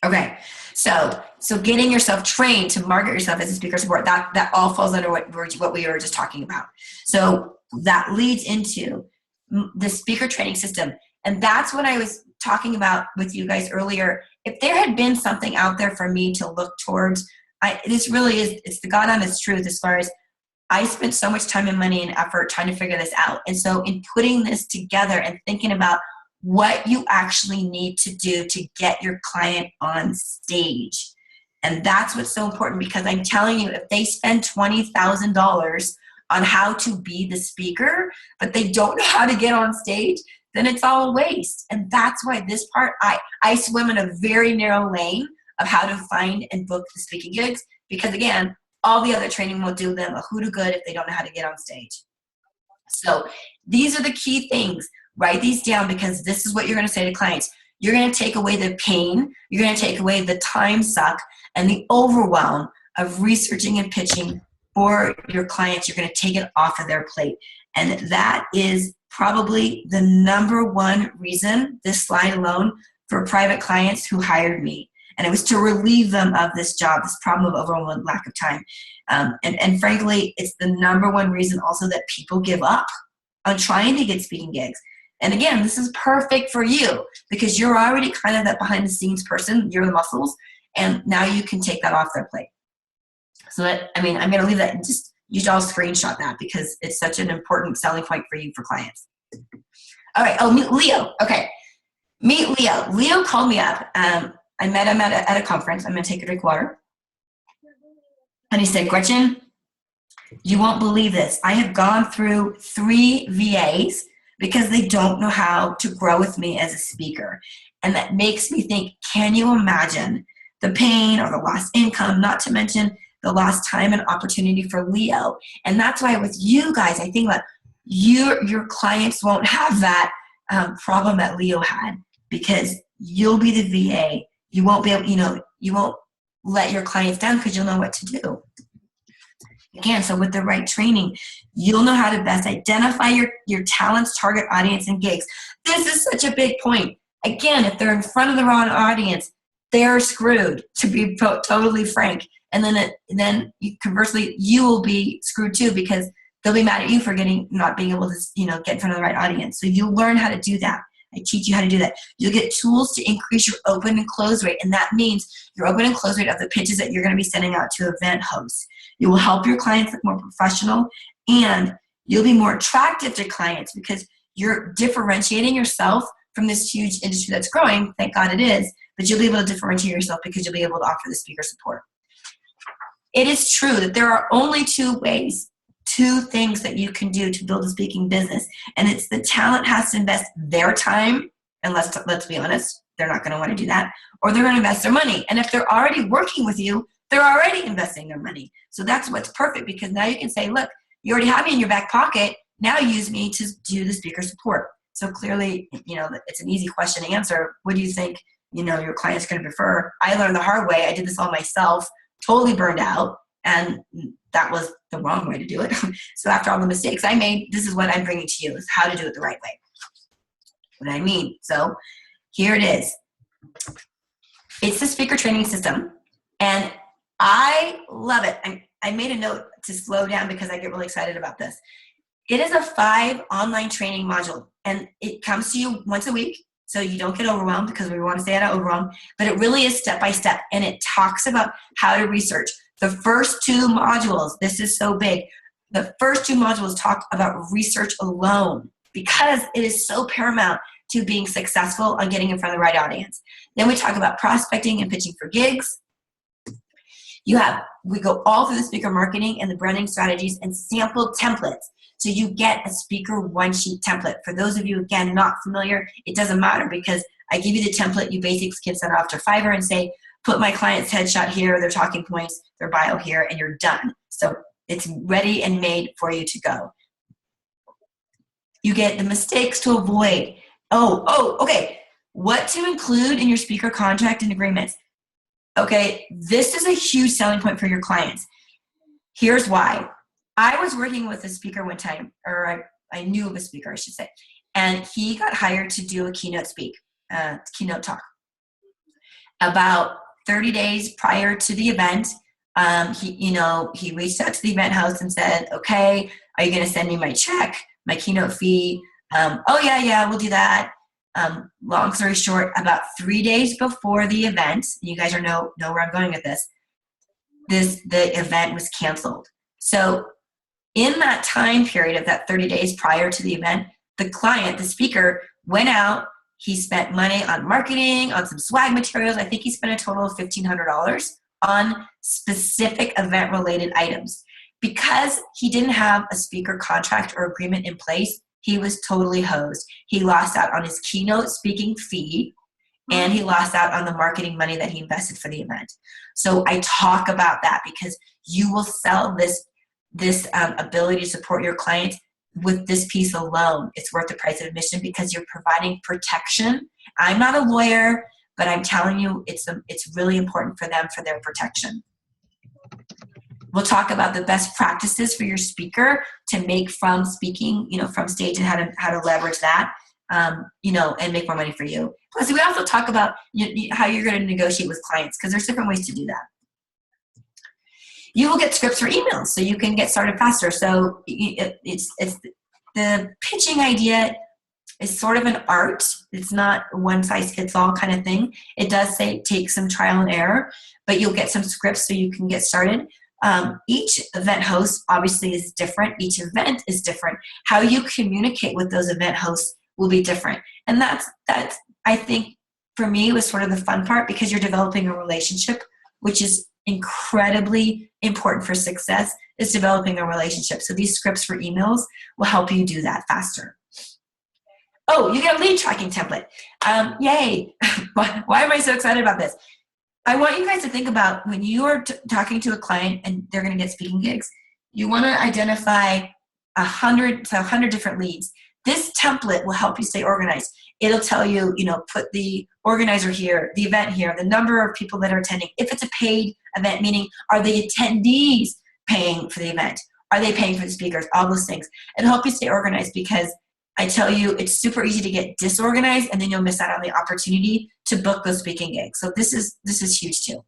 Okay. So getting yourself trained to market yourself as a speaker support, that all falls under what we were just talking about. So that leads into the speaker training system. And that's what I was talking about with you guys earlier. If there had been something out there for me to look towards, this really is, it's the God honest truth as far as I spent so much time and money and effort trying to figure this out. And so in putting this together and thinking about what you actually need to do to get your client on stage. And that's what's so important because I'm telling you, if they spend $20,000 on how to be the speaker, but they don't know how to get on stage, then it's all a waste. And that's why this part, I swim in a very narrow lane of how to find and book the speaking gigs, because again, all the other training will do them a hoot of good if they don't know how to get on stage. So these are the key things. Write these down, because this is what you're going to say to clients. You're going to take away the pain. You're going to take away the time suck and the overwhelm of researching and pitching for your clients. You're going to take it off of their plate. And that is probably the number one reason, this slide alone, for private clients who hired me. And it was to relieve them of this job, this problem of overwhelm and lack of time. And frankly, it's the number one reason also that people give up on trying to get speaking gigs. And again, this is perfect for you, because you're already kind of that behind the scenes person. You're the muscles. And now you can take that off their plate. So that, I'm going to leave that, and just you should all screenshot that, because it's such an important selling point for you for clients. All right. Oh, meet Leo. Okay. Meet Leo. Leo called me up. I met him at a conference. I'm going to take a drink of water. And he said, Gretchen, you won't believe this. I have gone through 3 VAs because they don't know how to grow with me as a speaker. And that makes me think, can you imagine the pain or the lost income, not to mention the lost time and opportunity for Leo? And that's why with you guys, I think that your clients won't have that problem that Leo had, because you'll be the VA. You won't be able, you won't let your clients down, because you'll know what to do. Again, so with the right training, you'll know how to best identify your talents, target audience, and gigs. This is such a big point. Again, if they're in front of the wrong audience, they're screwed, to be totally frank. And then conversely, you will be screwed too, because they'll be mad at you for not being able to, get in front of the right audience. So you'll learn how to do that. I teach you how to do that. You'll get tools to increase your open and close rate. And that means your open and close rate of the pitches that you're going to be sending out to event hosts. You will help your clients look more professional, and you'll be more attractive to clients, because you're differentiating yourself from this huge industry that's growing. Thank God it is. But you'll be able to differentiate yourself, because you'll be able to offer the speaker support. It is true that there are only 2 things that you can do to build a speaking business. And it's the talent has to invest their time, and let's be honest, they're not going to want to do that, or they're going to invest their money. And if they're already working with you, they're already investing their money. So that's what's perfect, because now you can say, look, you already have me in your back pocket. Now use me to do the speaker support. So clearly, it's an easy question to answer. What do you think, your client's going to prefer? I learned the hard way. I did this all myself, totally burned out. And that was the wrong way to do it. So after all the mistakes I made, this is what I'm bringing to you, is how to do it the right way. What I mean. So here it is. It's the speaker training system. And I love it. I made a note to slow down, because I get really excited about this. It is a 5 online training module, and it comes to you once a week, so you don't get overwhelmed, because we want to stay out of overwhelm. But it really is step by step, and it talks about how to research. The first 2 modules, this is so big. The first 2 modules talk about research alone, because it is so paramount to being successful on getting in front of the right audience. Then we talk about prospecting and pitching for gigs. We go all through the speaker marketing and the branding strategies and sample templates. So you get a speaker one-sheet template. For those of you, again, not familiar, it doesn't matter, because I give you the template. You basically can send it off to Fiverr and say, put my client's headshot here, their talking points, their bio here, and you're done. So it's ready and made for you to go. You get the mistakes to avoid. Okay. What to include in your speaker contract and agreements. Okay, this is a huge selling point for your clients. Here's why. I was working with a speaker one time, or I knew of a speaker, I should say, and he got hired to do a keynote talk. About 30 days prior to the event, he reached out to the event host and said, okay, are you going to send me my check, my keynote fee? Oh yeah, we'll do that. Long story short, about 3 days before the event, you guys know where I'm going with this, the event was canceled. So in that time period of that 30 days prior to the event, the client, the speaker, went out. He spent money on marketing, on some swag materials. I think he spent a total of $1,500 on specific event-related items. Because he didn't have a speaker contract or agreement in place, he was totally hosed. He lost out on his keynote speaking fee, and he lost out on the marketing money that he invested for the event. So I talk about that because you will sell this ability to support your clients with this piece alone. It's worth the price of admission because you're providing protection. I'm not a lawyer, but I'm telling you, it's really important for them for their protection. We'll talk about the best practices for your speaker to make from speaking, from stage, and how to leverage that, and make more money for you. Plus, we also talk about how you're going to negotiate with clients, because there's different ways to do that. You will get scripts for emails, so you can get started faster. So it's the pitching idea is sort of an art. It's not one size fits all kind of thing. It does take some trial and error, but you'll get some scripts so you can get started. Each event host obviously is different. Each event is different. How you communicate with those event hosts will be different. And that's I think for me was sort of the fun part, because you're developing a relationship, which is incredibly important for success, is developing a relationship. So these scripts for emails will help you do that faster. Oh, you get a lead tracking template. Yay. Why am I so excited about this? I want you guys to think about when you are talking to a client and they're going to get speaking gigs, you want to identify 100 different leads. This template will help you stay organized. It'll tell you, put the organizer here, the event here, the number of people that are attending. If it's a paid event, meaning are the attendees paying for the event? Are they paying for the speakers? All those things. It'll help you stay organized, because I tell you, it's super easy to get disorganized, and then you'll miss out on the opportunity to book those speaking gigs. So this is huge too.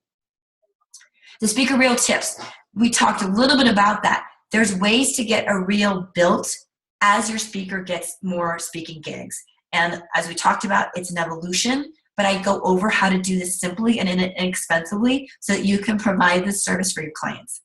The speaker reel tips. We talked a little bit about that. There's ways to get a reel built as your speaker gets more speaking gigs. And as we talked about, it's an evolution, but I go over how to do this simply and inexpensively so that you can provide this service for your clients.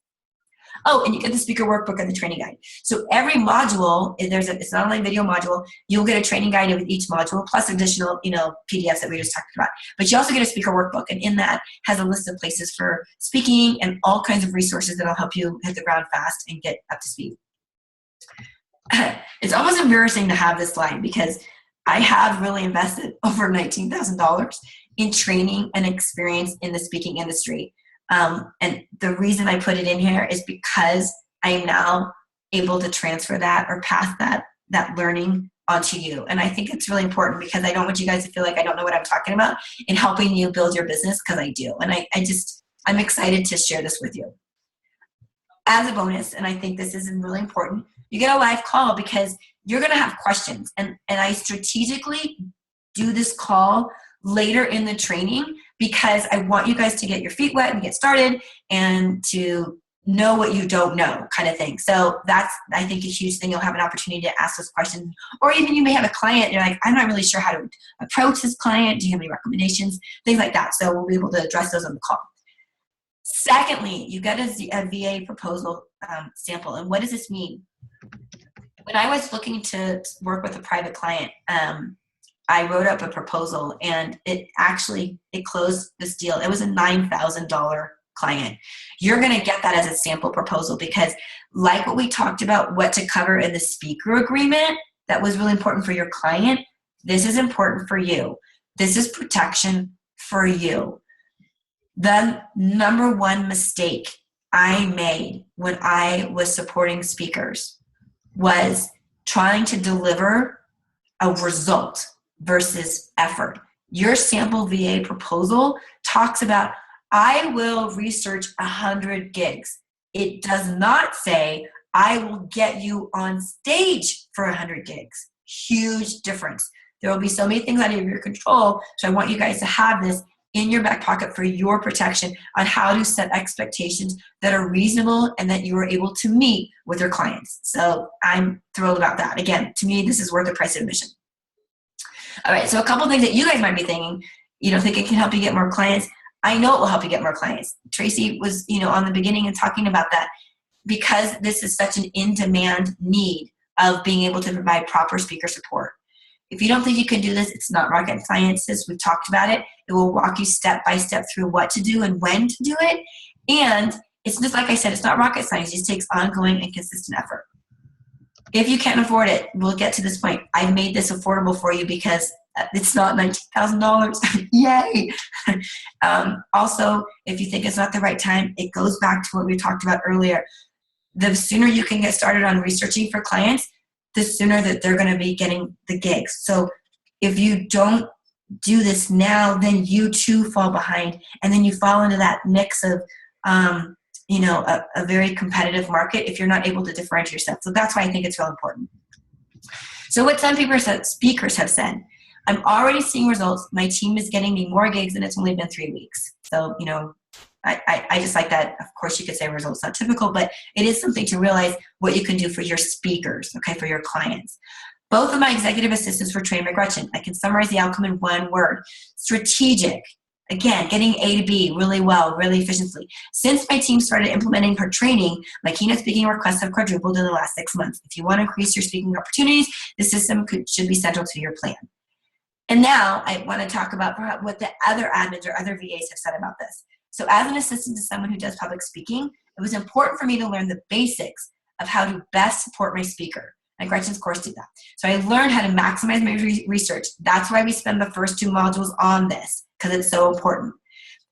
Oh, and you get the speaker workbook and the training guide. So every module, it's an online video module. You'll get a training guide with each module, plus additional, PDFs that we just talked about. But you also get a speaker workbook, and in that has a list of places for speaking and all kinds of resources that'll help you hit the ground fast and get up to speed. It's almost embarrassing to have this slide, because I have really invested over $19,000 in training and experience in the speaking industry. And the reason I put it in here is because I am now able to transfer that or pass that learning onto you. And I think it's really important, because I don't want you guys to feel like I don't know what I'm talking about in helping you build your business, because I do. And I'm excited to share this with you. As a bonus, and I think this is really important, you get a live call, because you're going to have questions. And I strategically do this call later in the training, because I want you guys to get your feet wet and get started and to know what you don't know, kind of thing. So that's, I think, a huge thing. You'll have an opportunity to ask those questions. Or even you may have a client, you're like, I'm not really sure how to approach this client. Do you have any recommendations? Things like that. So we'll be able to address those on the call. Secondly, you get a VA proposal sample. And what does this mean? When I was looking to work with a private client, I wrote up a proposal, and it closed this deal. It was a $9,000 client. You're going to get that as a sample proposal, because like what we talked about, what to cover in the speaker agreement, that was really important for your client. This is important for you. This is protection for you. The number one mistake I made when I was supporting speakers was trying to deliver a result versus effort. Your sample VA proposal talks about, I will research 100 gigs. It does not say, I will get you on stage for 100 gigs. Huge difference. There will be so many things out of your control. So I want you guys to have this in your back pocket for your protection on how to set expectations that are reasonable and that you are able to meet with your clients. So I'm thrilled about that. Again, to me, this is worth the price of admission. All right, so a couple things that you guys might be thinking, think it can help you get more clients. I know it will help you get more clients. Tracey was, on the beginning and talking about that, because this is such an in-demand need of being able to provide proper speaker support. If you don't think you can do this, it's not rocket science. We've talked about it. It will walk you step by step through what to do and when to do it. And it's just like I said, it's not rocket science. It just takes ongoing and consistent effort. If you can't afford it, we'll get to this point. I've made this affordable for you because it's not $19,000. Yay. Also, if you think it's not the right time, it goes back to what we talked about earlier. The sooner you can get started on researching for clients, the sooner that they're going to be getting the gigs. So if you don't do this now, then you too fall behind. And then you fall into that mix of, a very competitive market if you're not able to differentiate yourself. So that's why I think it's real important. So what some speakers have said, I'm already seeing results. My team is getting me more gigs and it's only been 3 weeks. So, I just like that. Of course, you could say results not typical, but it is something to realize what you can do for your speakers, okay, for your clients. Both of my executive assistants were trained by Gretchen. I can summarize the outcome in one word. Strategic. Again, getting A to B really well, really efficiently. Since my team started implementing her training, my keynote speaking requests have quadrupled in the last 6 months. If you want to increase your speaking opportunities, the system should be central to your plan. And now I want to talk about what the other admins or other VAs have said about this. So as an assistant to someone who does public speaking, it was important for me to learn the basics of how to best support my speaker. And Gretchen's course did that. So I learned how to maximize my research. That's why we spend the first 2 modules on this, because it's so important.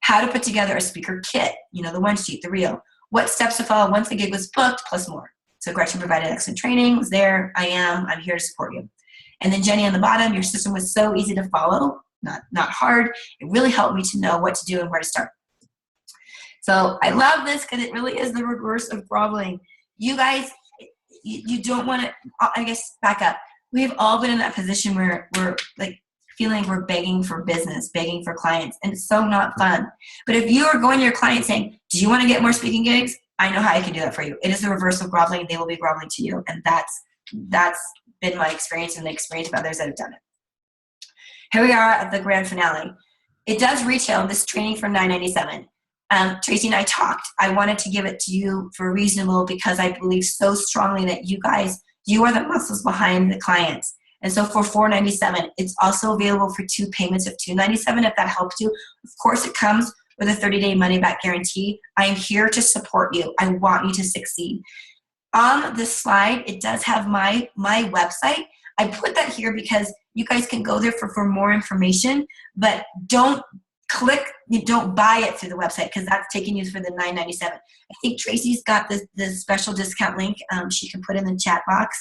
How to put together a speaker kit, the one sheet, the reel. What steps to follow once the gig was booked, plus more. So Gretchen provided excellent training, was there, I'm here to support you. And then Jenny on the bottom, your system was so easy to follow, not hard. It really helped me to know what to do and where to start. So I love this because it really is the reverse of groveling. You guys, you don't want to, I guess, back up. We've all been in that position where we're like feeling we're begging for business, begging for clients, and it's so not fun. But if you are going to your client saying, do you want to get more speaking gigs? I know how I can do that for you. It is the reverse of groveling. They will be groveling to you. And that's been my experience and the experience of others that have done it. Here we are at the grand finale. It does retail this training for $9.97. Tracey and I talked. I wanted to give it to you for reasonable because I believe so strongly that you guys, you are the muscles behind the clients. And so for $4.97, it's also available for 2 payments of $2.97 if that helps you. Of course, it comes with a 30-day money-back guarantee. I am here to support you. I want you to succeed. On this slide, it does have my website. I put that here because you guys can go there for more information, but don't buy it through the website because that's taking you for the $9.97. I think Tracey's got the special discount link she can put in the chat box.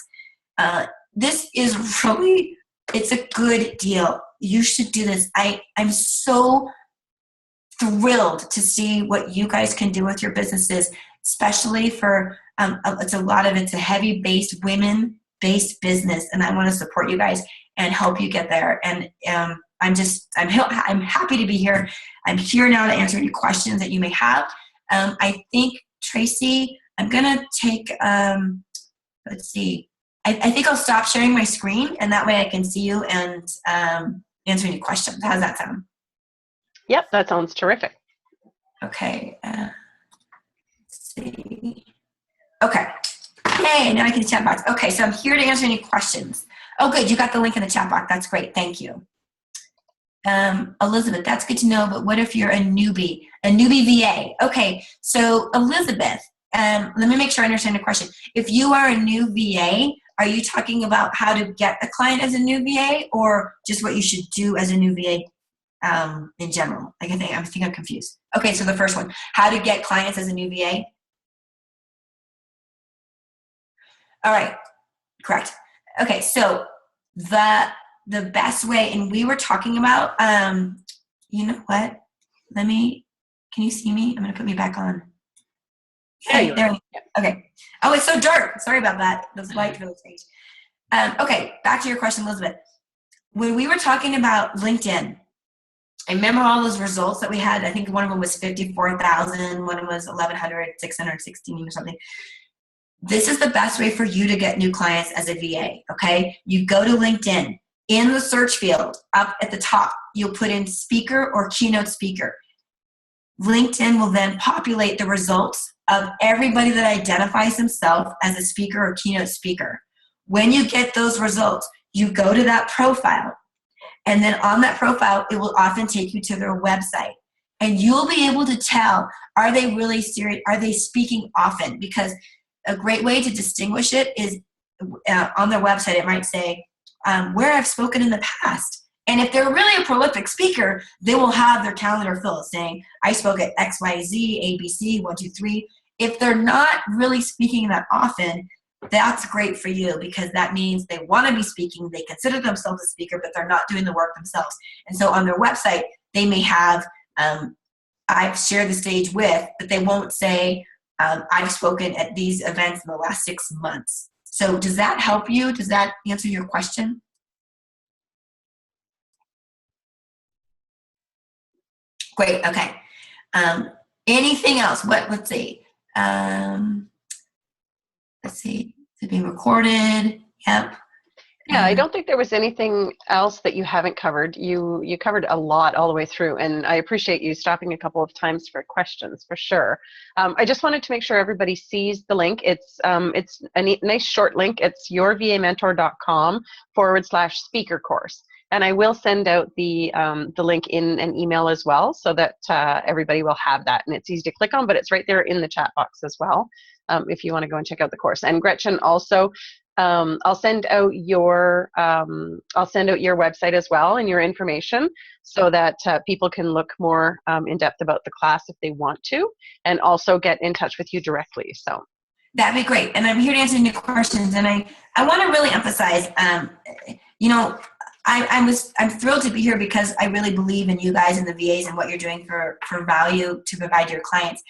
This is really, it's a good deal. You should do this. I'm so thrilled to see what you guys can do with your businesses, especially for, it's a heavy-based, women-based business, and I want to support you guys and help you get there. And I'm happy to be here. I'm here now to answer any questions that you may have. I think, Tracey, I'm going to take, let's see. I think I'll stop sharing my screen, and that way I can see you and answer any questions. How does that sound? Yep, that sounds terrific. Okay. Let's see. Okay. Hey, now I can chat box. Okay, so I'm here to answer any questions. Oh, good. You got the link in the chat box. That's great. Thank you. Elizabeth, that's good to know, but what if you're a newbie VA? Okay, so Elizabeth, let me make sure I understand the question. If you are a new VA, are you talking about how to get a client as a new VA or just what you should do as a new VA in general? I think I'm confused. Okay, so the first one, how to get clients as a new VA? All right, correct. Okay, so the best way, and we were talking about, you know what? Can you see me? I'm going to put me back on. Hey, there. Okay. Oh, it's so dark. Sorry about that. Those lights really changed. Okay, back to your question, Elizabeth. When we were talking about LinkedIn, I remember all those results that we had. I think one of them was 54,000. One of them was 11,616 or something. This is the best way for you to get new clients as a VA, okay? You go to LinkedIn. In the search field, up at the top, you'll put in speaker or keynote speaker. LinkedIn will then populate the results of everybody that identifies himself as a speaker or keynote speaker. When you get those results, you go to that profile. And then on that profile, it will often take you to their website. And you'll be able to tell, are they really serious? Are they speaking often? Because a great way to distinguish it is on their website, it might say where I've spoken in the past. And if they're really a prolific speaker, they will have their calendar filled saying, I spoke at XYZ, ABC, 1, 2, 3. If they're not really speaking that often, that's great for you, because that means they want to be speaking. They consider themselves a speaker, but they're not doing the work themselves. And so on their website, they may have, I've shared the stage with, but they won't say, I've spoken at these events in the last 6 months. So does that help you? Does that answer your question? Great. Okay. Anything else? Let's see. Let's see. Is it being recorded? Yep. Yeah, I don't think there was anything else that you haven't covered. You covered a lot all the way through, and I appreciate you stopping a couple of times for questions, for sure. I just wanted to make sure everybody sees the link. It's a nice short link. It's yourvamentor.com/speaker course. And I will send out the link in an email as well, so that everybody will have that. And it's easy to click on, but it's right there in the chat box as well, if you want to go and check out the course. And Gretchen, also, I'll send out your website as well and your information, so that people can look more in depth about the class if they want to, and also get in touch with you directly. So that'd be great. And I'm here to answer any questions. And I want to really emphasize, I'm thrilled to be here, because I really believe in you guys and the VAs and what you're doing for value to provide your clients.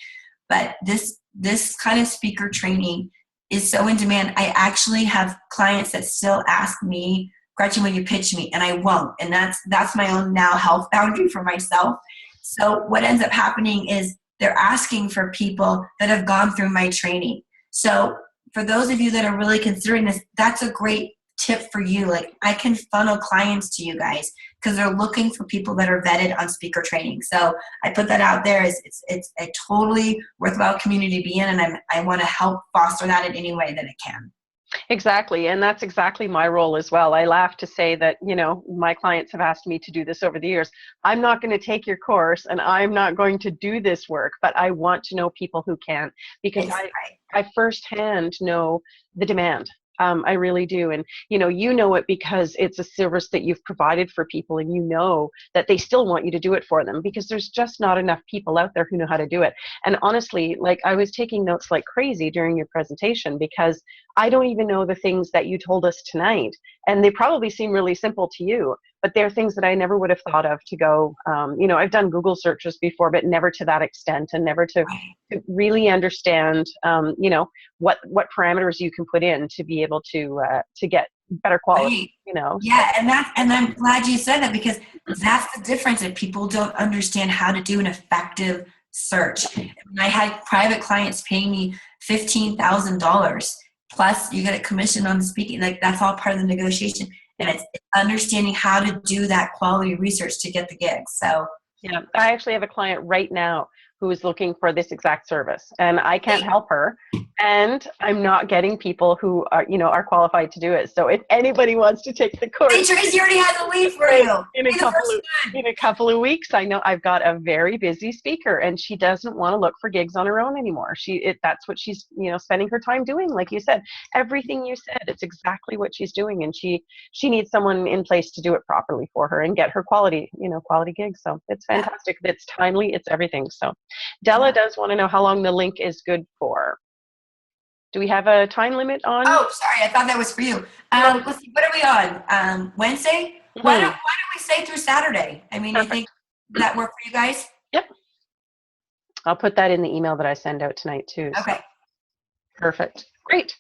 But this kind of speaker training is so in demand. I actually have clients that still ask me, Gretchen, will you pitch me? And I won't. And that's my own now health boundary for myself. So what ends up happening is they're asking for people that have gone through my training. So for those of you that are really considering this, that's a great tip for you. Like, I can funnel clients to you guys because they're looking for people that are vetted on speaker training. So I put that out there. It's a totally worthwhile community to be in, and I want to help foster that in any way that I can. Exactly. And that's exactly my role as well. I laugh to say that, my clients have asked me to do this over the years. I'm not going to take your course, and I'm not going to do this work, but I want to know people who can, because I firsthand know the demand. I really do. And, you know it because it's a service that you've provided for people, and you know that they still want you to do it for them, because there's just not enough people out there who know how to do it. And honestly, like, I was taking notes like crazy during your presentation, because I don't even know the things that you told us tonight. And they probably seem really simple to you, but they're things that I never would have thought of to go, I've done Google searches before, but never to that extent, and never to really understand, what parameters you can put in to be able to get better quality, Yeah, and I'm glad you said that, because that's the difference. If people don't understand how to do an effective search. I had private clients paying me $15,000, plus you get a commission on the speaking. Like, that's all part of the negotiation. And it's understanding how to do that quality research to get the gigs. So yeah, I actually have a client right now who is looking for this exact service, and I can't help her, and I'm not getting people who are qualified to do it. So if anybody wants to take the course, hey, Tracey already has a lead for you. In a couple of weeks, I know I've got a very busy speaker, and she doesn't want to look for gigs on her own anymore. That's what she's spending her time doing. Like you said, everything you said, it's exactly what she's doing, and she needs someone in place to do it properly for her and get her quality gigs. So it's fantastic. It's timely. It's everything. So Della does want to know how long the link is good for. Do we have a time limit on? Oh, sorry. I thought that was for you. Let's see. What are we on? Wednesday? Mm-hmm. Why don't we say through Saturday? I mean, Perfect. I think that work for you guys? Yep. I'll put that in the email that I send out tonight too. Okay. So. Perfect. Great.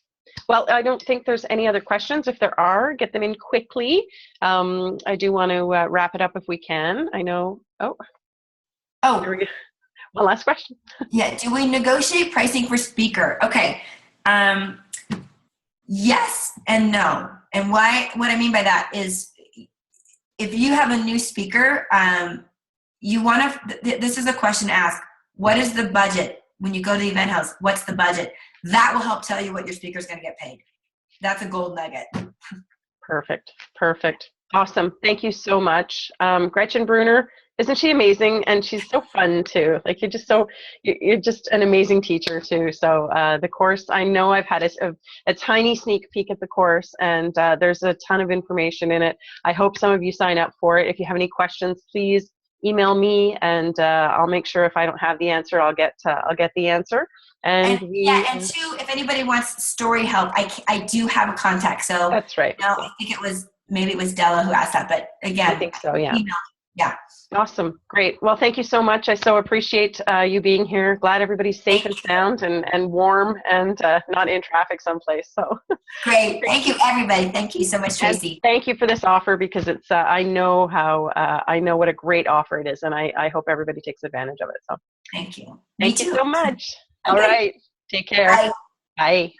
Well, I don't think there's any other questions. If there are, get them in quickly. I do want to wrap it up if we can. I know. Oh. There we go. One last question. Yeah. Do we negotiate pricing for speaker? Okay. Yes and no. And what I mean by that is, if you have a new speaker, you want to, this is a question to ask. What is the budget? When you go to the event house, what's the budget? That will help tell you what your speaker is going to get paid. That's a gold nugget. Perfect. Awesome. Thank you so much. Gretchen Breuner, Isn't she amazing? And she's so fun too. Like you're just an amazing teacher too. So the course, I know I've had a tiny sneak peek at the course, and there's a ton of information in it. I hope some of you sign up for it. If you have any questions, please email me, and I'll make sure if I don't have the answer, I'll get the answer. And and two, if anybody wants story help, I do have a contact. So that's right. I think maybe it was Della who asked that, but again, I think so. Yeah. Email. Yeah. Awesome. Great. Well, thank you so much. I so appreciate you being here. Glad everybody's safe and sound and warm and not in traffic someplace. So great. Thank you, everybody. Thank you so much, Tracey. And thank you for this offer, because it's I know what a great offer it is, and I hope everybody takes advantage of it. So thank you. Thank you so much. All right. Take care. Bye. Bye.